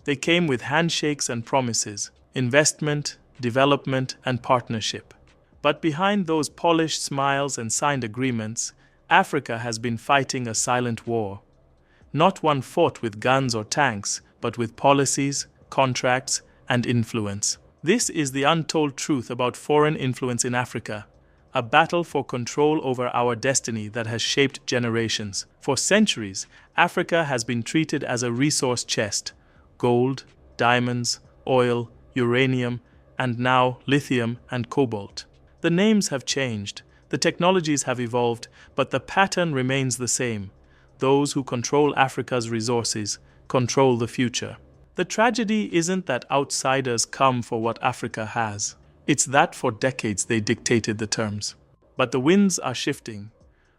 They came with handshakes and promises, investment, development, and partnership. But behind those polished smiles and signed agreements, Africa has been fighting a silent war. Not one fought with guns or tanks, but with policies, contracts, and influence. This is the untold truth about foreign influence in Africa, a battle for control over our destiny that has shaped generations. For centuries, Africa has been treated as a resource chest: gold, diamonds, oil, uranium, and now lithium and cobalt. The names have changed, the technologies have evolved, but the pattern remains the same. Those who control Africa's resources control the future. The tragedy isn't that outsiders come for what Africa has. It's that for decades they dictated the terms. But the winds are shifting.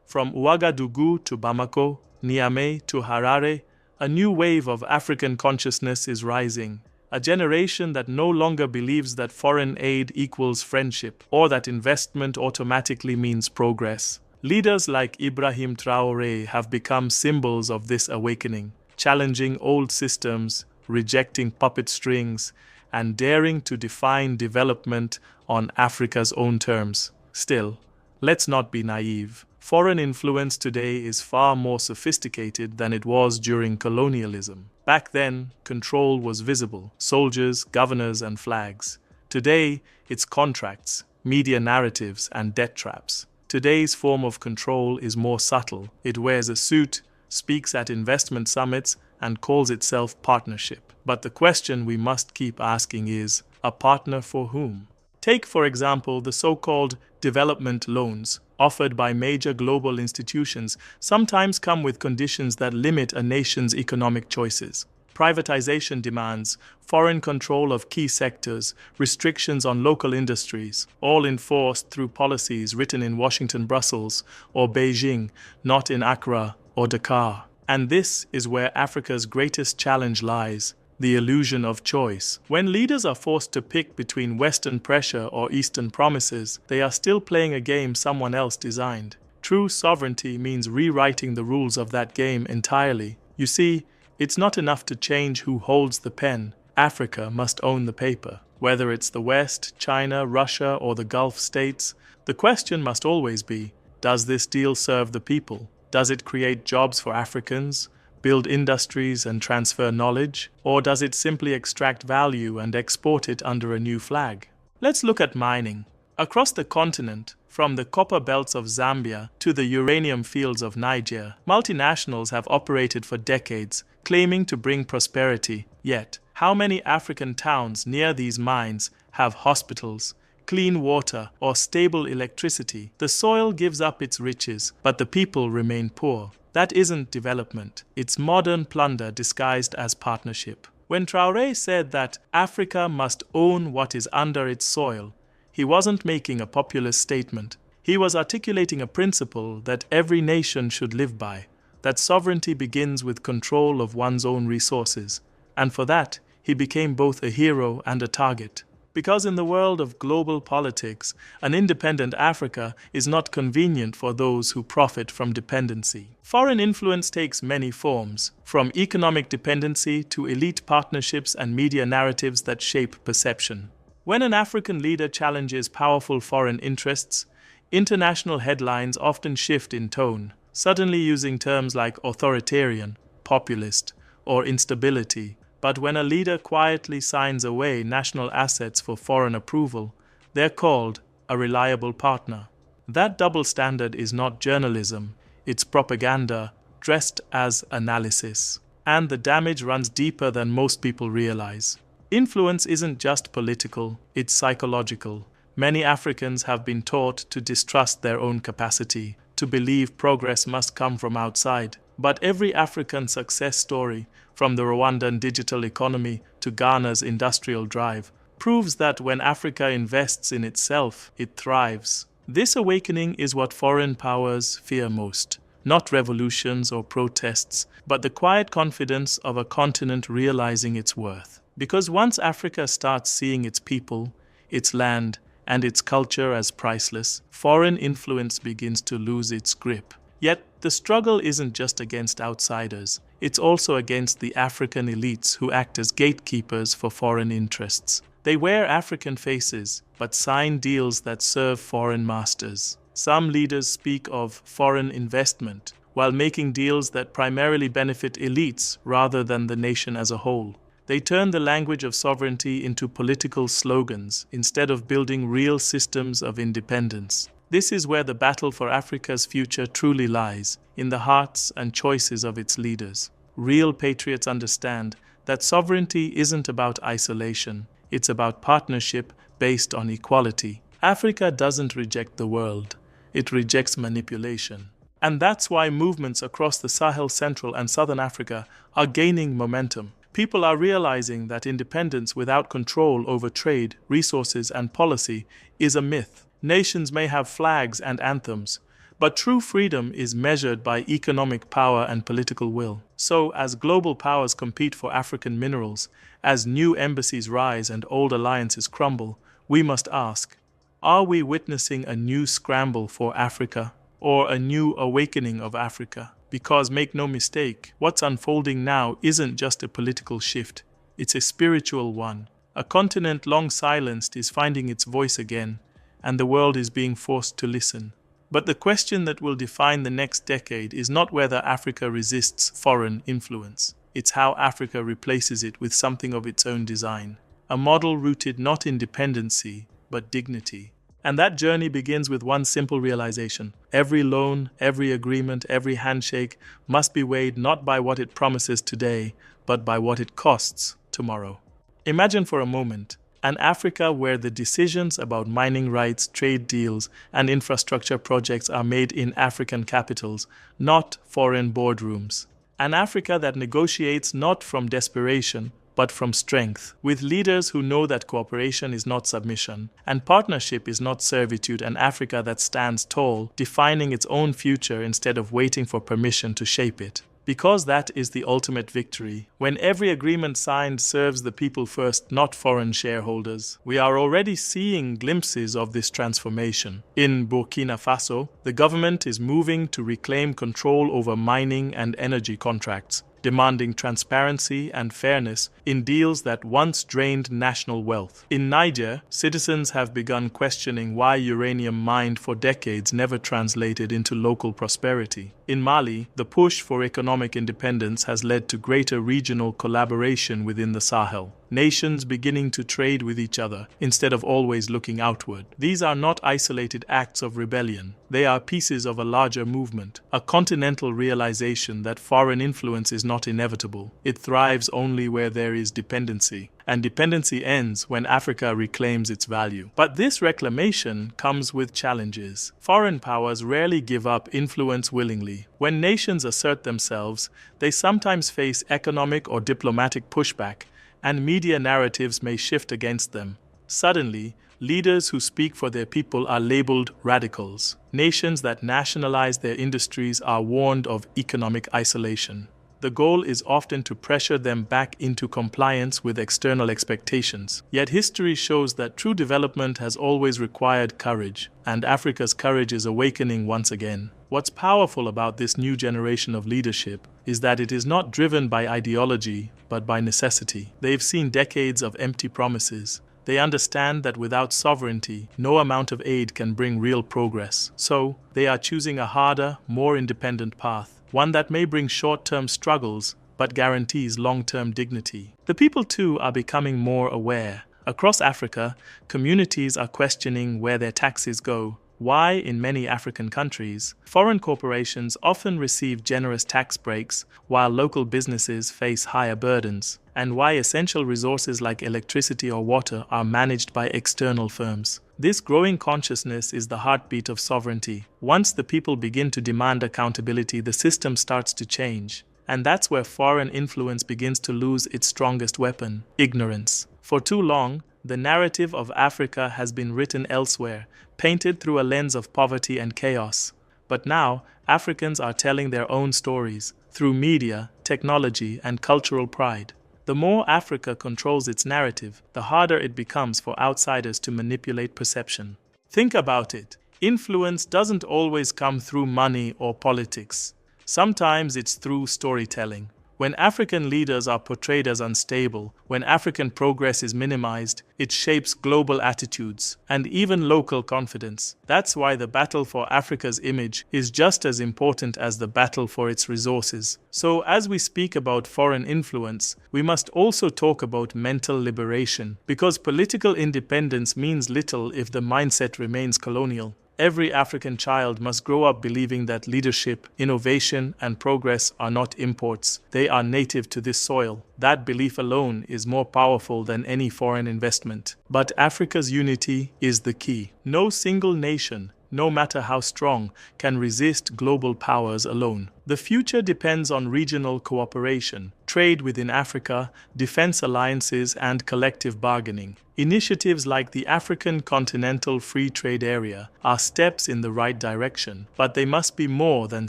From Ouagadougou to Bamako, Niamey to Harare, a new wave of African consciousness is rising. A generation that no longer believes that foreign aid equals friendship or that investment automatically means progress. Leaders like Ibrahim Traoré have become symbols of this awakening, challenging old systems, rejecting puppet strings, and daring to define development on Africa's own terms. Still, let's not be naive. Foreign influence today is far more sophisticated than it was during colonialism. Back then, control was visible: soldiers, governors, and flags. Today, it's contracts, media narratives, and debt traps. Today's form of control is more subtle. It wears a suit, speaks at investment summits, and calls itself partnership. But the question we must keep asking is, a partner for whom? Take, for example, the so-called development loans offered by major global institutions sometimes come with conditions that limit a nation's economic choices. Privatization demands, foreign control of key sectors, restrictions on local industries, all enforced through policies written in Washington, Brussels, or Beijing, not in Accra or Dakar. And this is where Africa's greatest challenge lies: the illusion of choice. When leaders are forced to pick between Western pressure or Eastern promises, they are still playing a game someone else designed. True sovereignty means rewriting the rules of that game entirely. You see, it's not enough to change who holds the pen. Africa must own the paper. Whether it's the West, China, Russia, or the Gulf states, the question must always be, does this deal serve the people? Does it create jobs for Africans, build industries and transfer knowledge, or does it simply extract value and export it under a new flag? Let's look at mining. Across the continent, from the copper belts of Zambia to the uranium fields of Niger, multinationals have operated for decades, claiming to bring prosperity. Yet, how many African towns near these mines have hospitals, clean water, or stable electricity? The soil gives up its riches, but the people remain poor. That isn't development. It's modern plunder disguised as partnership. When Traoré said that Africa must own what is under its soil, he wasn't making a populist statement. He was articulating a principle that every nation should live by, that sovereignty begins with control of one's own resources. And for that, he became both a hero and a target. Because in the world of global politics, an independent Africa is not convenient for those who profit from dependency. Foreign influence takes many forms, from economic dependency to elite partnerships and media narratives that shape perception. When an African leader challenges powerful foreign interests, international headlines often shift in tone, suddenly using terms like authoritarian, populist, or instability. But when a leader quietly signs away national assets for foreign approval, they're called a reliable partner. That double standard is not journalism, it's propaganda dressed as analysis. And the damage runs deeper than most people realize. Influence isn't just political, it's psychological. Many Africans have been taught to distrust their own capacity, to believe progress must come from outside. But every African success story, from the Rwandan digital economy to Ghana's industrial drive, proves that when Africa invests in itself, it thrives. This awakening is what foreign powers fear most. Not revolutions or protests, but the quiet confidence of a continent realizing its worth. Because once Africa starts seeing its people, its land, and its culture as priceless, foreign influence begins to lose its grip. Yet, the struggle isn't just against outsiders. it's also against the African elites who act as gatekeepers for foreign interests. They wear African faces, but sign deals that serve foreign masters. Some leaders speak of foreign investment, while making deals that primarily benefit elites rather than the nation as a whole. They turn the language of sovereignty into political slogans instead of building real systems of independence. This is where the battle for Africa's future truly lies, in the hearts and choices of its leaders. Real patriots understand that sovereignty isn't about isolation, it's about partnership based on equality. Africa doesn't reject the world, it rejects manipulation. And that's why movements across the Sahel, Central and Southern Africa are gaining momentum. People are realizing that independence without control over trade, resources, and policy is a myth. Nations may have flags and anthems, but true freedom is measured by economic power and political will. So, as global powers compete for African minerals, as new embassies rise and old alliances crumble, we must ask, are we witnessing a new scramble for Africa, or a new awakening of Africa? Because make no mistake, what's unfolding now isn't just a political shift, it's a spiritual one. A continent long silenced is finding its voice again, and the world is being forced to listen. But the question that will define the next decade is not whether Africa resists foreign influence. It's how Africa replaces it with something of its own design. A model rooted not in dependency, but dignity. And that journey begins with one simple realization. Every loan, every agreement, every handshake must be weighed not by what it promises today, but by what it costs tomorrow. Imagine for a moment an Africa where the decisions about mining rights, trade deals, and infrastructure projects are made in African capitals, not foreign boardrooms. An Africa that negotiates not from desperation, but from strength, with leaders who know that cooperation is not submission, and partnership is not servitude. An Africa that stands tall, defining its own future instead of waiting for permission to shape it. Because that is the ultimate victory, when every agreement signed serves the people first, not foreign shareholders. We are already seeing glimpses of this transformation. In Burkina Faso, the government is moving to reclaim control over mining and energy contracts, demanding transparency and fairness in deals that once drained national wealth. In Niger, citizens have begun questioning why uranium mined for decades never translated into local prosperity. In Mali, the push for economic independence has led to greater regional collaboration within the Sahel, nations beginning to trade with each other instead of always looking outward. These are not isolated acts of rebellion. They are pieces of a larger movement, a continental realization that foreign influence is not inevitable. It thrives only where there is dependency, and dependency ends when Africa reclaims its value. But this reclamation comes with challenges. Foreign powers rarely give up influence willingly. When nations assert themselves, they sometimes face economic or diplomatic pushback, and media narratives may shift against them. Suddenly, leaders who speak for their people are labeled radicals. Nations that nationalize their industries are warned of economic isolation. The goal is often to pressure them back into compliance with external expectations. Yet history shows that true development has always required courage, and Africa's courage is awakening once again. What's powerful about this new generation of leadership is that it is not driven by ideology, but by necessity. They've seen decades of empty promises. They understand that without sovereignty, no amount of aid can bring real progress. So, they are choosing a harder, more independent path, one that may bring short-term struggles, but guarantees long-term dignity. The people, too, are becoming more aware. Across Africa, communities are questioning where their taxes go, why, in many African countries, foreign corporations often receive generous tax breaks while local businesses face higher burdens, and why essential resources like electricity or water are managed by external firms. This growing consciousness is the heartbeat of sovereignty. Once the people begin to demand accountability, the system starts to change. And that's where foreign influence begins to lose its strongest weapon: ignorance. For too long, the narrative of Africa has been written elsewhere, painted through a lens of poverty and chaos. But now, Africans are telling their own stories, through media, technology, and cultural pride. The more Africa controls its narrative, the harder it becomes for outsiders to manipulate perception. Think about it. Influence doesn't always come through money or politics. Sometimes it's through storytelling. When African leaders are portrayed as unstable, when African progress is minimized, it shapes global attitudes and even local confidence. That's why the battle for Africa's image is just as important as the battle for its resources. So, as we speak about foreign influence, we must also talk about mental liberation, because political independence means little if the mindset remains colonial. Every African child must grow up believing that leadership, innovation, and progress are not imports. They are native to this soil. That belief alone is more powerful than any foreign investment. But Africa's unity is the key. No single nation, no matter how strong, can resist global powers alone. The future depends on regional cooperation, trade within Africa, defense alliances, and collective bargaining. Initiatives like the African Continental Free Trade Area are steps in the right direction, but they must be more than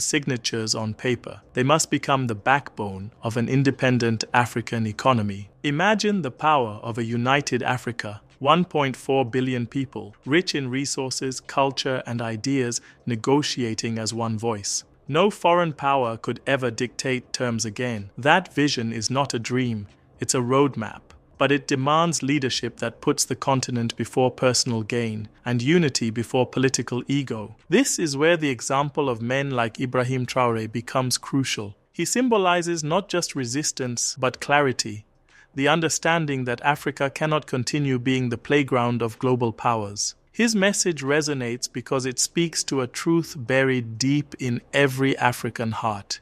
signatures on paper. They must become the backbone of an independent African economy. Imagine the power of a united Africa. 1.4 billion people, rich in resources, culture, and ideas, negotiating as one voice. No foreign power could ever dictate terms again. That vision is not a dream, it's a roadmap. But it demands leadership that puts the continent before personal gain and unity before political ego. This is where the example of men like Ibrahim Traoré becomes crucial. He symbolizes not just resistance, but clarity. The understanding that Africa cannot continue being the playground of global powers. His message resonates because it speaks to a truth buried deep in every African heart.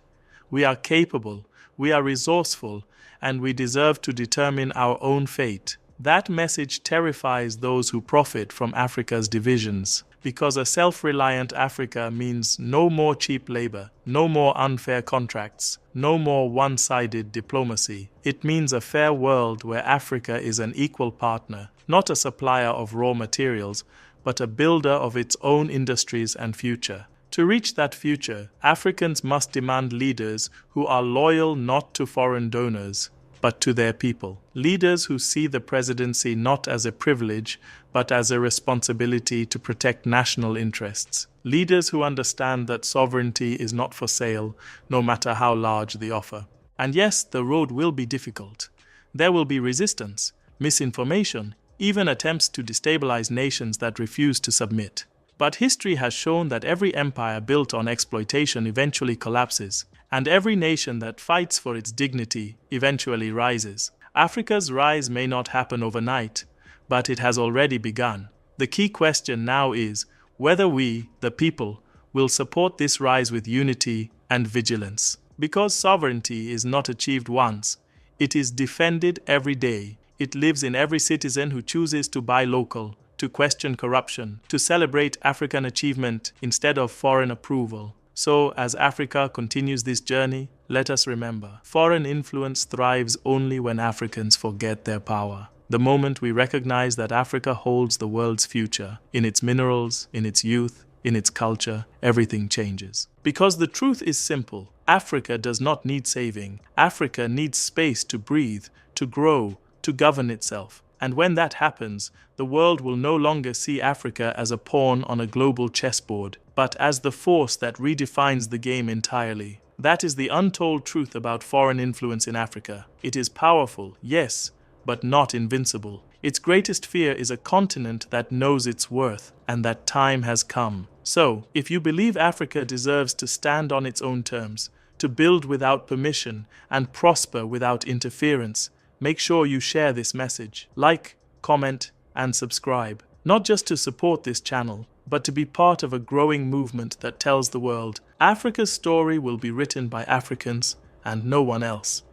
We are capable, we are resourceful, and we deserve to determine our own fate. That message terrifies those who profit from Africa's divisions, because a self-reliant Africa means no more cheap labor, no more unfair contracts, no more one-sided diplomacy. It means a fair world where Africa is an equal partner, not a supplier of raw materials, but a builder of its own industries and future. To reach that future, Africans must demand leaders who are loyal not to foreign donors, but to their people. Leaders who see the presidency not as a privilege, but as a responsibility to protect national interests. Leaders who understand that sovereignty is not for sale, no matter how large the offer. And yes, the road will be difficult. There will be resistance, misinformation, even attempts to destabilize nations that refuse to submit. But history has shown that every empire built on exploitation eventually collapses, and every nation that fights for its dignity eventually rises. Africa's rise may not happen overnight, but it has already begun. The key question now is whether we, the people, will support this rise with unity and vigilance. Because sovereignty is not achieved once, it is defended every day. It lives in every citizen who chooses to buy local, to question corruption, to celebrate African achievement instead of foreign approval. So, as Africa continues this journey, let us remember, foreign influence thrives only when Africans forget their power. The moment we recognize that Africa holds the world's future, in its minerals, in its youth, in its culture, everything changes. Because the truth is simple, Africa does not need saving. Africa needs space to breathe, to grow, to govern itself. And when that happens, the world will no longer see Africa as a pawn on a global chessboard, but as the force that redefines the game entirely. That is the untold truth about foreign influence in Africa. It is powerful, yes, but not invincible. Its greatest fear is a continent that knows its worth, and that time has come. So, if you believe Africa deserves to stand on its own terms, to build without permission, and prosper without interference, make sure you share this message. Like, comment, and subscribe. Not just to support this channel, but to be part of a growing movement that tells the world Africa's story will be written by Africans and no one else.